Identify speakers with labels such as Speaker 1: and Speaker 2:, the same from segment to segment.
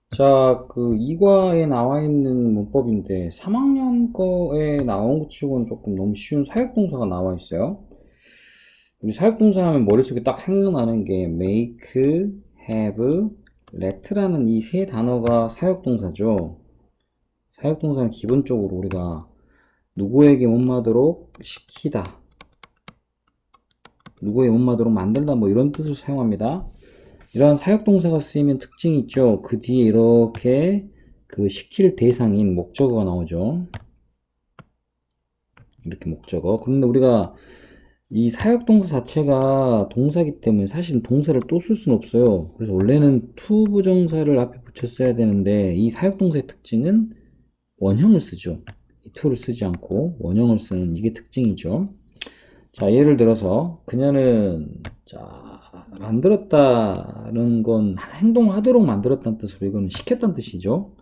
Speaker 1: 자, 이과에 나와 있는 문법인데 3학년 거에 나온 것 치고는 조금 너무 쉬운 사역동사가 나와 있어요. 우리 사역동사 하면 머릿속에 딱 생각나는 게 make, have, let라는 이 세 단어가 사역동사죠. 사역동사는 기본적으로 우리가 누구에게 못마도록 시키다, 누구에게 못마도록 만들다 뭐 이런 뜻을 사용합니다. 이러한 사역동사가 쓰이면 특징이 있죠. 그 뒤에 이렇게 그 시킬 대상인 목적어가 나오죠. 이렇게 목적어. 그런데 우리가 이 사역동사 자체가 동사기 때문에 사실 동사를 또 쓸 수는 없어요. 그래서 원래는 to 부정사를 앞에 붙였어야 되는데 이 사역동사의 특징은 원형을 쓰죠. 이 to를 쓰지 않고 원형을 쓰는 이게 특징이죠. 자, 예를 들어서 그녀는 만들었다는 건 행동하도록 만들었다는 뜻으로 이거는 시켰다는 뜻이죠.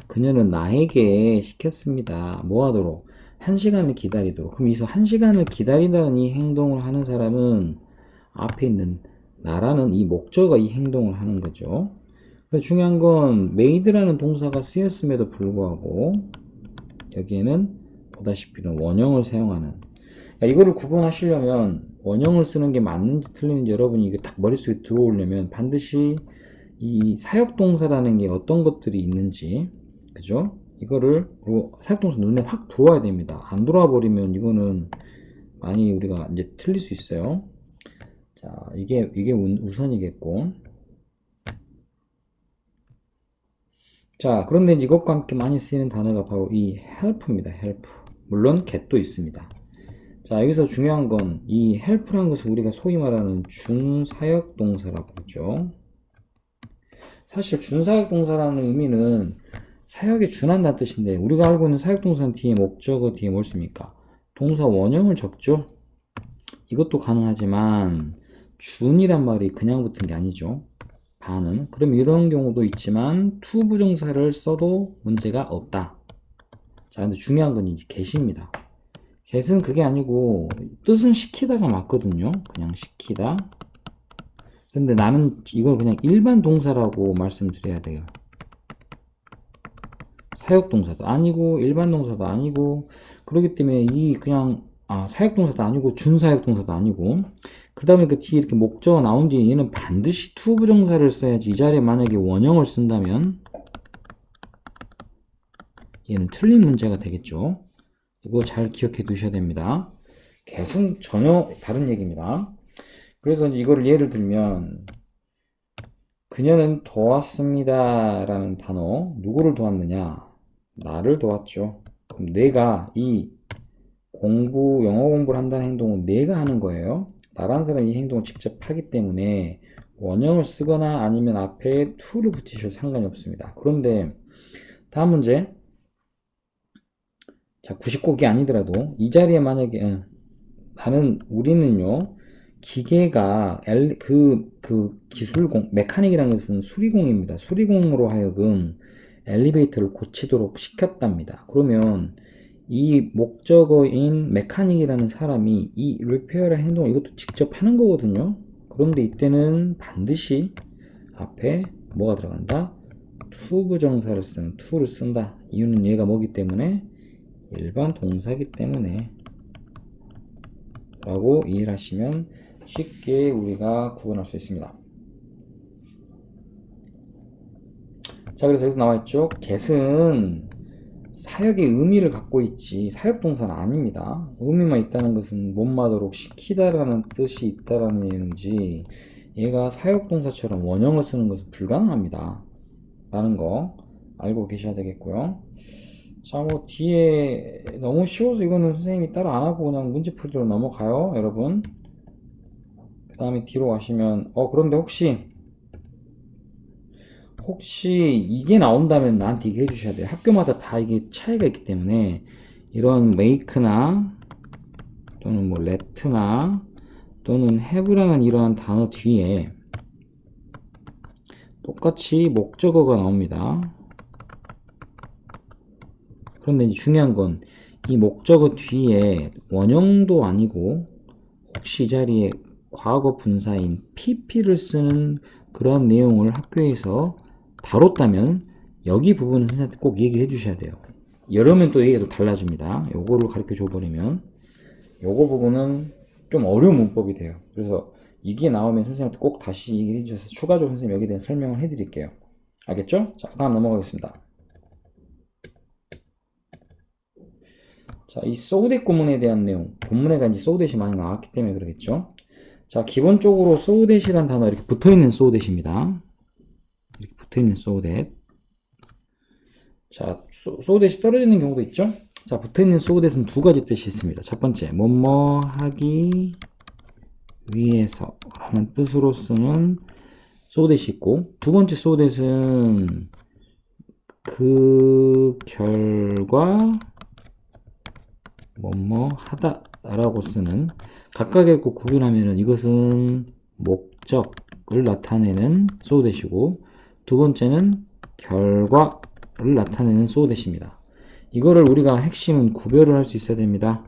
Speaker 1: 그녀는 나에게 시켰습니다. 뭐 하도록? 한 시간을 기다리도록. 그럼 여기서 한 시간을 기다린다는 이 행동을 하는 사람은 앞에 있는 나라는 이 목적어가 이 행동을 하는 거죠. 그래서 중요한 건 made라는 동사가 쓰였음에도 불구하고 여기에는 보다시피 원형을 사용하는, 그러니까 이거를 구분하시려면 원형을 쓰는 게 맞는지 틀리는지 여러분이 이게 딱 머릿속에 들어오려면 반드시 이 사역동사라는 게 어떤 것들이 있는지, 그죠? 이거를 사역동사 눈에 확 들어와야 됩니다. 안 들어와 버리면 이거는 많이 우리가 이제 틀릴 수 있어요. 자, 이게 우선이겠고. 자, 그런데 이것과 함께 많이 쓰이는 단어가 바로 이 help입니다. help. 물론 get도 있습니다. 자, 여기서 중요한 건 이 help라는 것을 우리가 소위 말하는 준사역 동사라고 그러죠. 사실 준사역 동사라는 의미는 사역에 준한다는 뜻인데 우리가 알고 있는 사역 동사는 뒤에 목적어 뒤에 뭘 씁니까? 동사 원형을 적죠. 이것도 가능하지만 준이란 말이 그냥 붙은 게 아니죠. 반은. 그럼 이런 경우도 있지만 to 부정사를 써도 문제가 없다. 자, 근데 중요한 건 이제 get입니다. get은 그게 아니고 뜻은 시키다가 맞거든요. 그냥 시키다. 근데 나는 이걸 그냥 일반 동사라고 말씀드려야 돼요. 사역동사도 아니고 일반 동사도 아니고 그렇기 때문에 이 그냥 사역동사도 아니고 준사역동사도 아니고 그 다음에 그 뒤에 이렇게 목적어 나온 뒤에 얘는 반드시 to 부정사를 써야지. 이 자리에 만약에 원형을 쓴다면 얘는 틀린 문제가 되겠죠. 이거 잘 기억해 두셔야 됩니다. get은 전혀 다른 얘기입니다. 그래서 이제 이거를 예를 들면 그녀는 도왔습니다 라는 단어, 누구를 도왔느냐? 나를 도왔죠. 그럼 내가 이 영어 공부를 한다는 행동은 내가 하는 거예요. 나라는 사람이 이 행동을 직접 하기 때문에 원형을 쓰거나 아니면 앞에 to를 붙이셔도 상관이 없습니다. 그런데 다음 문제. 자, 90곡이 아니더라도 이 자리에 만약에 우리는요 기계가 기술공 메카닉이라는 것은 수리공입니다. 수리공으로 하여금 엘리베이터를 고치도록 시켰답니다. 그러면 이 목적어인 메카닉이라는 사람이 이 리페어라는 행동을 이것도 직접 하는 거거든요. 그런데 이때는 반드시 앞에 뭐가 들어간다? to 부정사를 쓰는 to를 쓴다. 이유는 얘가 뭐기 때문에 일반 동사기 때문에 라고 이해를 하시면 쉽게 우리가 구분할 수 있습니다. 자, 그래서 여기서 나와있죠. get은 사역의 의미를 갖고 있지 사역동사는 아닙니다. 의미만 있다는 것은 못마도록 시키다라는 뜻이 있다라는 내용이지 얘가 사역동사처럼 원형을 쓰는 것은 불가능합니다. 라는 거 알고 계셔야 되겠고요. 자, 뭐 뒤에 너무 쉬워서 이거는 선생님이 따로 안 하고 그냥 문제 풀이로 넘어가요, 여러분. 그 다음에 뒤로 가시면 그런데 혹시 이게 나온다면 나한테 얘기해 주셔야 돼요. 학교마다 다 이게 차이가 있기 때문에 이런 make나 또는 뭐 let나 또는 have라는 이러한 단어 뒤에 똑같이 목적어가 나옵니다. 그런데 이제 중요한 건 이 목적어 뒤에 원형도 아니고 혹시 이 자리에 과거 분사인 pp를 쓰는 그런 내용을 학교에서 다뤘다면 여기 부분은 선생님한테 꼭 얘기를 해주셔야 돼요. 이러면 또 얘기가 또 달라집니다. 요거를 가르쳐 줘버리면 요거 부분은 좀 어려운 문법이 돼요. 그래서 이게 나오면 선생님한테 꼭 다시 얘기를 해주셔서 추가적으로 선생님 여기에 대한 설명을 해드릴게요. 알겠죠? 자, 다음 넘어가겠습니다. 자, 이 so that 구문에 대한 내용, 본문에가 이제 so that이 많이 나왔기 때문에 그러겠죠. 자, 기본적으로 so that이라는 단어 이렇게 붙어있는 so that입니다. 이렇게 붙어있는 so that. 자, so that이 떨어지는 경우도 있죠. 자, 붙어있는 so that은 두 가지 뜻이 있습니다. 첫 번째, 뭐뭐 하기 위해서 라는 뜻으로 쓰는 so that이 있고, 두 번째 so that은 그 결과 뭐뭐 하다 라고 쓰는, 각각의 꼭 구분하면은 이것은 목적을 나타내는 so that이고, 두 번째는 결과를 나타내는 so that입니다. 이거를 우리가 핵심은 구별을 할 수 있어야 됩니다.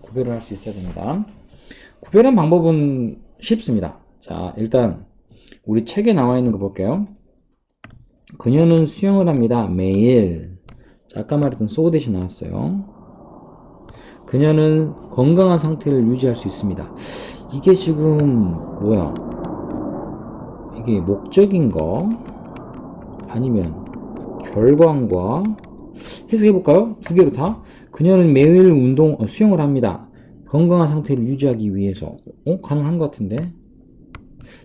Speaker 1: 구별을 할 수 있어야 됩니다. 구별한 방법은 쉽습니다. 자, 일단 우리 책에 나와 있는 거 볼게요. 그녀는 수영을 합니다. 매일. 자, 아까 말했던 so that이 나왔어요. 그녀는 건강한 상태를 유지할 수 있습니다. 이게 지금 뭐야? 이게 목적인가? 아니면 결과인가? 해석해볼까요? 두 개로 다. 그녀는 매일 수영을 합니다. 건강한 상태를 유지하기 위해서. 가능한 것 같은데.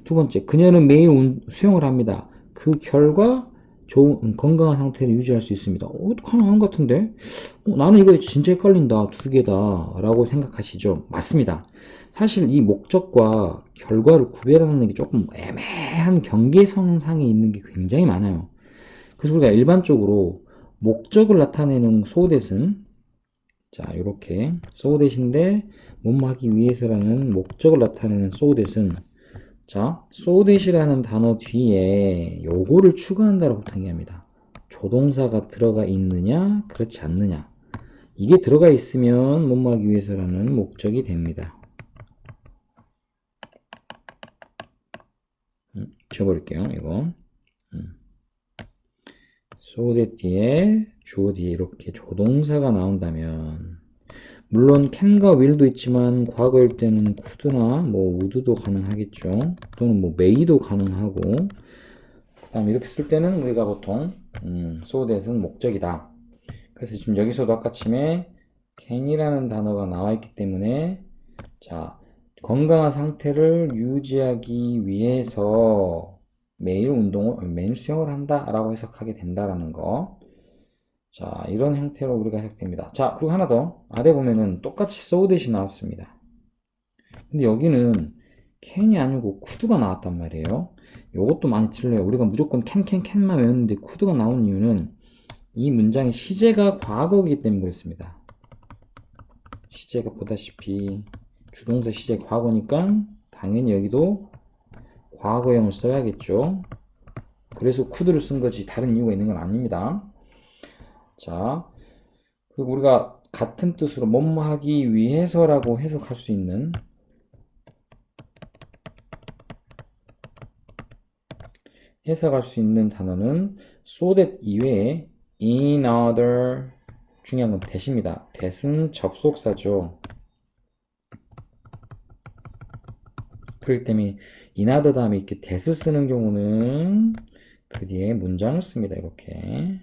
Speaker 1: 두 번째, 그녀는 매일 수영을 합니다. 그 결과 좋은 건강한 상태를 유지할 수 있습니다. 가능한 것 같은데. 나는 이거 진짜 헷갈린다. 두 개다 라고 생각하시죠? 맞습니다. 사실 이 목적과 결과를 구별하는 게 조금 애매한 경계선상에 있는 게 굉장히 많아요. 그래서 우리가 일반적으로 목적을 나타내는 so that은, 자, 이렇게 so that인데 뭐뭐 하기 위해서라는 목적을 나타내는 so that은, 자, so that이라는 단어 뒤에 요거를 추가한다고 보통 얘기합니다. 조동사가 들어가 있느냐, 그렇지 않느냐. 이게 들어가 있으면 뭐뭐 하기 위해서라는 목적이 됩니다. 지워버릴게요, 이거. so that 뒤에, 주어 뒤에 이렇게 조동사가 나온다면, 물론 can과 will도 있지만 과거일 때는 could나 뭐 would도 가능하겠죠. 또는 뭐 may도 가능하고, 그 다음 이렇게 쓸 때는 우리가 보통 so that은 목적이다. 그래서 지금 여기서도 아까 침에 can이라는 단어가 나와 있기 때문에, 자, 건강한 상태를 유지하기 위해서 매일 수영을 한다 라고 해석하게 된다라는 거. 자, 이런 형태로 우리가 해석됩니다. 자, 그리고 하나 더. 아래 보면은 똑같이 so that이 나왔습니다. 근데 여기는 can이 아니고 could가 나왔단 말이에요. 요것도 많이 틀려요. 우리가 무조건 can만 외웠는데 could가 나온 이유는 이 문장의 시제가 과거이기 때문에 그렇습니다. 시제가 보다시피 주동사 시제 과거니까 당연히 여기도 과거형을 써야겠죠. 그래서 could를 쓴 거지 다른 이유가 있는 건 아닙니다. 자, 그리고 우리가 같은 뜻으로 뭐뭐 하기 위해서라고 해석할 수 있는 단어는 so that 이외에 in other, 중요한 건 that입니다. that은 접속사죠. 그렇기 때문에 in other 다음에 이렇게 that을 쓰는 경우는 그 뒤에 문장을 씁니다. 이렇게.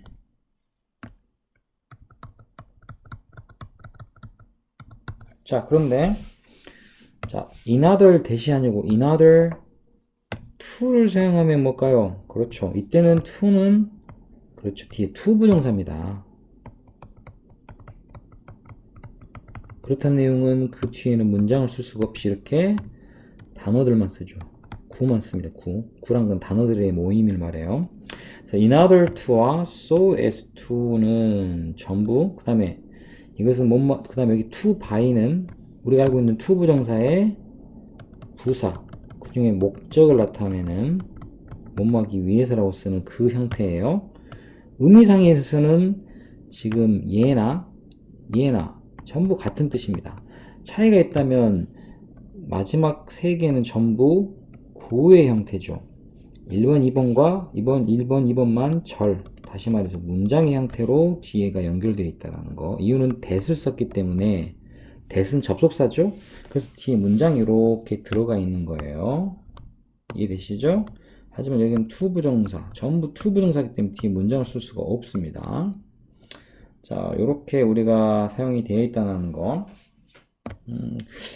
Speaker 1: 자, 그런데 자, in other that이 아니고 in other to를 사용하면 뭘까요? 그렇죠. 이때는 to는, 그렇죠, 뒤에 to 부정사입니다. 그렇다는 내용은 그 뒤에는 문장을 쓸 수가 없이 이렇게 단어들만 쓰죠. 구만 씁니다. 구란 건 단어들의 모임을 말해요. 자, in order to와 so as to는 전부, 그 다음에 이것은 그 다음에 여기 to by는 우리가 알고 있는 to 부정사의 부사, 그 중에 목적을 나타내는 뭐뭐 하기 위해서라고 쓰는 그 형태예요. 의미상에서는 지금 얘나 전부 같은 뜻입니다. 차이가 있다면 마지막 세 개는 전부 구의 형태죠. 1번, 2번과 1번, 2번만 다시 말해서 문장의 형태로 뒤에가 연결되어 있다는 거. 이유는 that을 썼기 때문에 that은 접속사죠? 그래서 뒤에 문장이 이렇게 들어가 있는 거예요. 이해되시죠? 하지만 여기는 to 부정사, 전부 to 부정사이기 때문에 뒤에 문장을 쓸 수가 없습니다. 자, 이렇게 우리가 사용이 되어 있다는 거.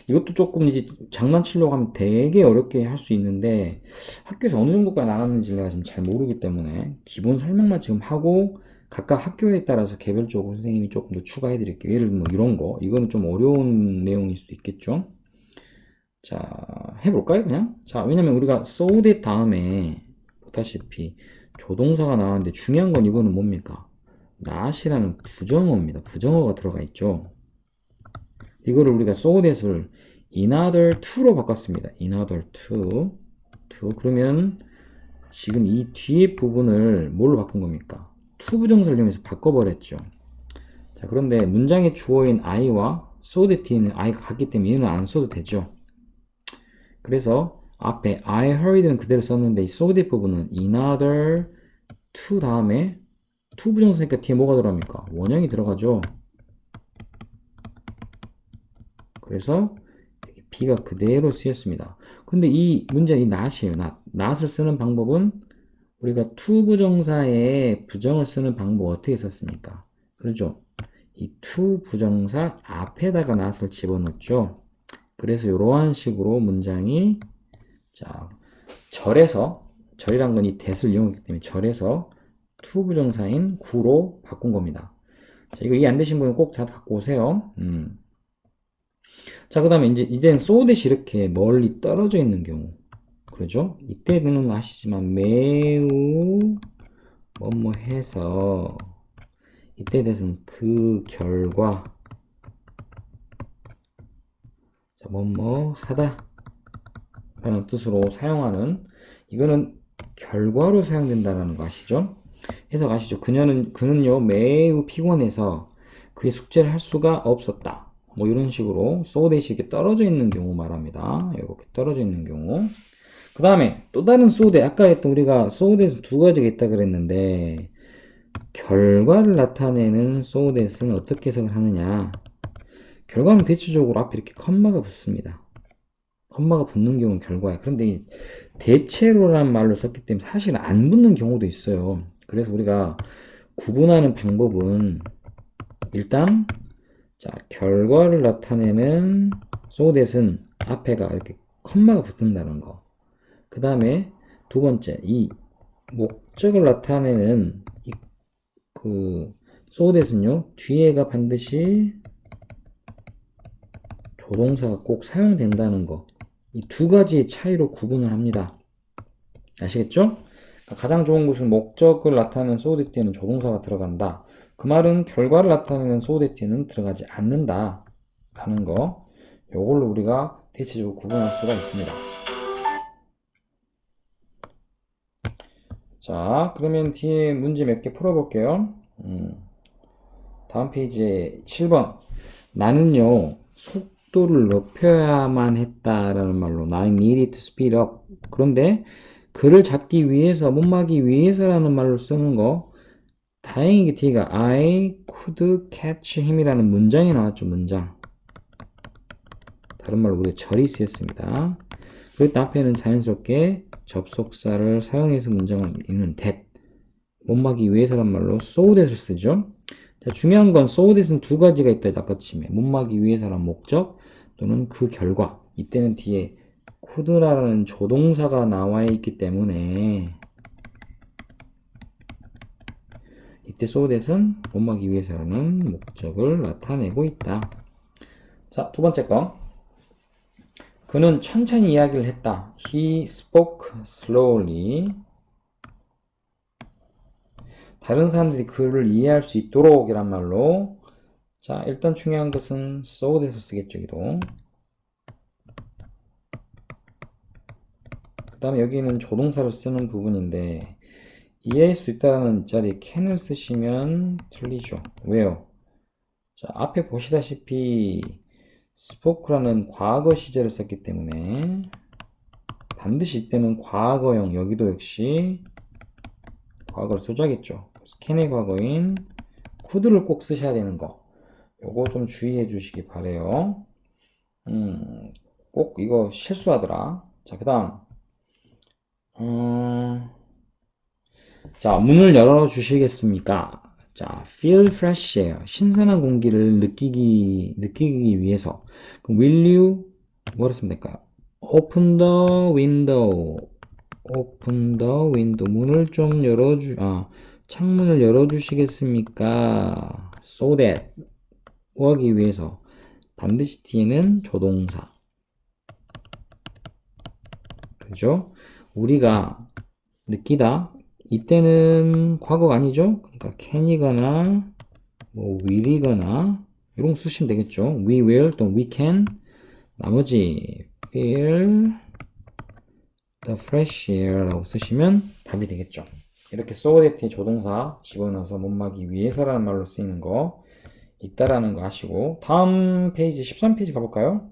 Speaker 1: 이것도 조금 이제 장난치려고 하면 되게 어렵게 할 수 있는데 학교에서 어느 정도까지 나갔는지 내가 지금 잘 모르기 때문에 기본 설명만 지금 하고 각각 학교에 따라서 개별적으로 선생님이 조금 더 추가해 드릴게요. 예를 들면 뭐 이런 거, 이거는 좀 어려운 내용일 수도 있겠죠. 자, 해볼까요 그냥? 자, 왜냐면 우리가 so that 다음에 보다시피 조동사가 나왔는데 중요한 건 이거는 뭡니까? not이라는 부정어입니다. 부정어가 들어가 있죠. 이거를 우리가 so that을 in order to로 바꿨습니다. in order to 그러면 지금 이 뒤에 부분을 뭘로 바꾼 겁니까? to 부정사를 이용해서 바꿔버렸죠. 자, 그런데 문장의 주어인 I와 so that는 I가 같기 때문에 얘는 안 써도 되죠. 그래서 앞에 I hurried는 그대로 썼는데 이 so that 부분은 in order to 다음에 to 부정사니까 뒤에 뭐가 들어갑니까? 원형이 들어가죠. 그래서 B가 그대로 쓰였습니다. 근데 이 문제는 이 not이에요. not을 쓰는 방법은 우리가 to 부정사에 부정을 쓰는 방법 어떻게 썼습니까? 그렇죠? 이 to 부정사 앞에다가 not을 집어넣죠. 그래서 이러한 식으로 문장이 자 절이란 건 이 that을 이용했기 때문에 절에서 to 부정사인 구로 바꾼 겁니다. 자, 이거 이해 안 되신 분은 꼭 다 갖고 오세요. 자, 그 다음에 이제는 so that이 이렇게 멀리 떨어져 있는 경우. 그러죠? 이때는 아시지만 매우 뭐뭐 해서 이때 대해서는 그 결과 자, 뭐뭐 하다 라는 뜻으로 사용하는 이거는 결과로 사용된다는 거 아시죠? 해석 아시죠? 그는요 매우 피곤해서 그의 숙제를 할 수가 없었다. 뭐 이런 식으로 so that이 이렇게 떨어져 있는 경우 말합니다. 이렇게 떨어져 있는 경우. 그 다음에 또 다른 so that 아까 했던 우리가 so that은 두 가지가 있다 그랬는데 결과를 나타내는 so that은 어떻게 해석을 하느냐? 결과는 대체적으로 앞에 이렇게 컴마가 붙습니다. 컴마가 붙는 경우는 결과야. 그런데 이 대체로라는 말로 썼기 때문에 사실 안 붙는 경우도 있어요. 그래서 우리가 구분하는 방법은 일단 자 결과를 나타내는 so that은 앞에가 이렇게 컴마가 붙는다는 거. 그 다음에 두 번째 이 목적을 나타내는 그 so that은요 뒤에가 반드시 조동사가 꼭 사용된다는 거. 이 두 가지의 차이로 구분을 합니다. 아시겠죠? 가장 좋은 것은 목적을 나타내는 so that에는 조동사가 들어간다. 그 말은 결과를 나타내는 so that에는 들어가지 않는다. 라는 거. 요걸로 우리가 대체적으로 구분할 수가 있습니다. 자, 그러면 뒤에 문제 몇 개 풀어볼게요. 다음 페이지에 7번. 나는요, 속도를 높여야만 했다라는 말로 I needed to speed up. 그런데 그를 잡기 위해서, 못 막기 위해서라는 말로 쓰는 거 다행히 뒤가 I could catch him이라는 문장이 나왔죠. 문장. 다른 말로 우리가 절이 쓰였습니다. 그때 앞에는 자연스럽게 접속사를 사용해서 문장을 읽는 that. 못 막기 위해서란 말로 so that을 쓰죠. 자, 중요한 건 so that은 두 가지가 있다. 아까 침에 못 막기 위해서란 목적 또는 그 결과. 이때는 뒤에 could라는 조동사가 나와 있기 때문에 이때 so that은 못 막기 위해서라는 목적을 나타내고 있다. 자, 두 번째 거. 그는 천천히 이야기를 했다. He spoke slowly. 다른 사람들이 그를 이해할 수 있도록 이란 말로 자 일단 중요한 것은 so that을 쓰겠죠. 기도. 그 다음에 여기는 조동사를 쓰는 부분인데 이해할 수 있다는 자리에 can을 쓰시면 틀리죠. 왜요? 자 앞에 보시다시피 spoke라는 과거 시제를 썼기 때문에 반드시 이때는 과거형, 여기도 역시 과거를 써줘야겠죠. 그래서 캔의 과거인 could를 꼭 쓰셔야 되는 거. 요거 좀 주의해 주시기 바래요. 꼭 이거 실수하더라. 자, 그 다음. 자, 문을 열어주시겠습니까? 자, feel fresh air. 신선한 공기를 느끼기 위해서. 그럼 will you, 뭐라 쓰면 될까요? open the window. open the window. 문을 좀 창문을 열어주시겠습니까? so that. 뭐 하기 위해서. 반드시 뒤에는 조동사. 그죠? 우리가 느끼다. 이때는 과거가 아니죠? 그러니까 can이거나 뭐 will이거나 이런 거 쓰시면 되겠죠. we will 또 we can 나머지 feel the fresh air 라고 쓰시면 답이 되겠죠. 이렇게 so that의 조동사 집어넣어서 못막이 위해서라는 말로 쓰이는 거 있다라는 거 아시고 다음 페이지 13페이지 가볼까요?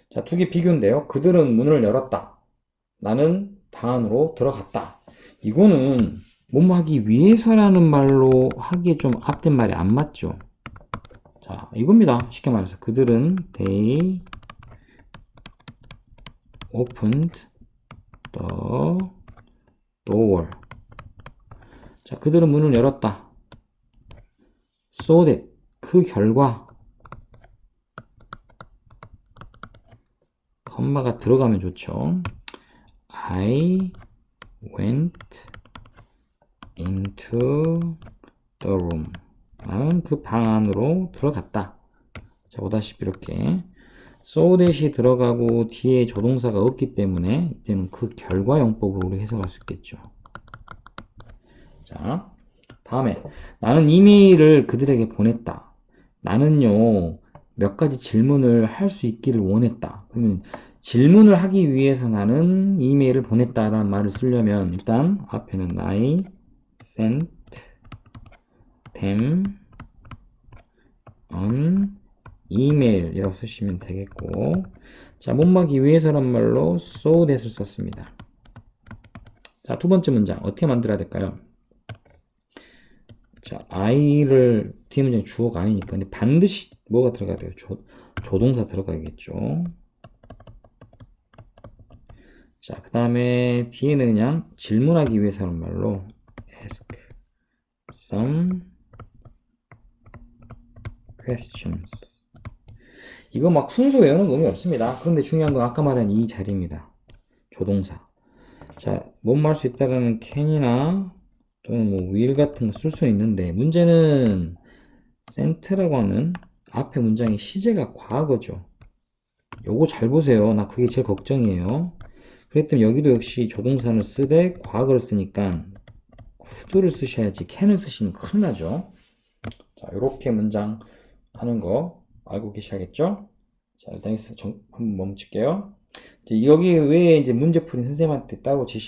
Speaker 1: 자, 두 개 비교인데요. 그들은 문을 열었다. 나는 방 안으로 들어갔다. 이거는 뭐뭐 하기 위해서라는 말로 하기에 좀 앞된 말이 안 맞죠. 자, 이겁니다. 쉽게 말해서 그들은 they opened the door. 자, 그들은 문을 열었다. so that 그 결과 컴마가 들어가면 좋죠. I went into the room. 나는 그 방 안으로 들어갔다. 자, 보다시피 이렇게 so that이 들어가고 뒤에 조동사가 없기 때문에 이때는 그 결과 용법으로 우리 해석할 수 있겠죠. 자, 다음에 나는 이메일을 그들에게 보냈다. 나는요 몇 가지 질문을 할 수 있기를 원했다. 그러면 질문을 하기 위해서 나는 이메일을 보냈다라는 말을 쓰려면 일단 앞에는 I sent them an email 이라고 쓰시면 되겠고, 자, 못막이 위해서란 말로 so that을 썼습니다. 자, 두 번째 문장 어떻게 만들어야 될까요? 자, I를 뒤에 문장이 주어가 아니니까 근데 반드시 뭐가 들어가야 돼요? 조동사 들어가야겠죠. 자, 그 다음에 뒤에는 그냥 질문하기 위해서라는 말로 ask some questions. 이거 막 순서 외우는 거 의미 없습니다. 그런데 중요한 건 아까 말한 이 자리입니다. 조동사. 자, 뭐뭐 할 수 있다라는 can이나 또는 뭐 will 같은 거 쓸 수 있는데 문제는 sent라고 하는 앞에 문장의 시제가 과거죠. 요거 잘 보세요. 나 그게 제일 걱정이에요. 그랬더니 여기도 역시 조동사를 쓰되 과거를 쓰니까 could를 쓰셔야지 can을 쓰시면 큰일 나죠. 자, 요렇게 문장 하는 거 알고 계셔야겠죠? 자, 일단 한번 멈출게요. 여기 외에 이제 문제 풀이 선생님한테 따로 지시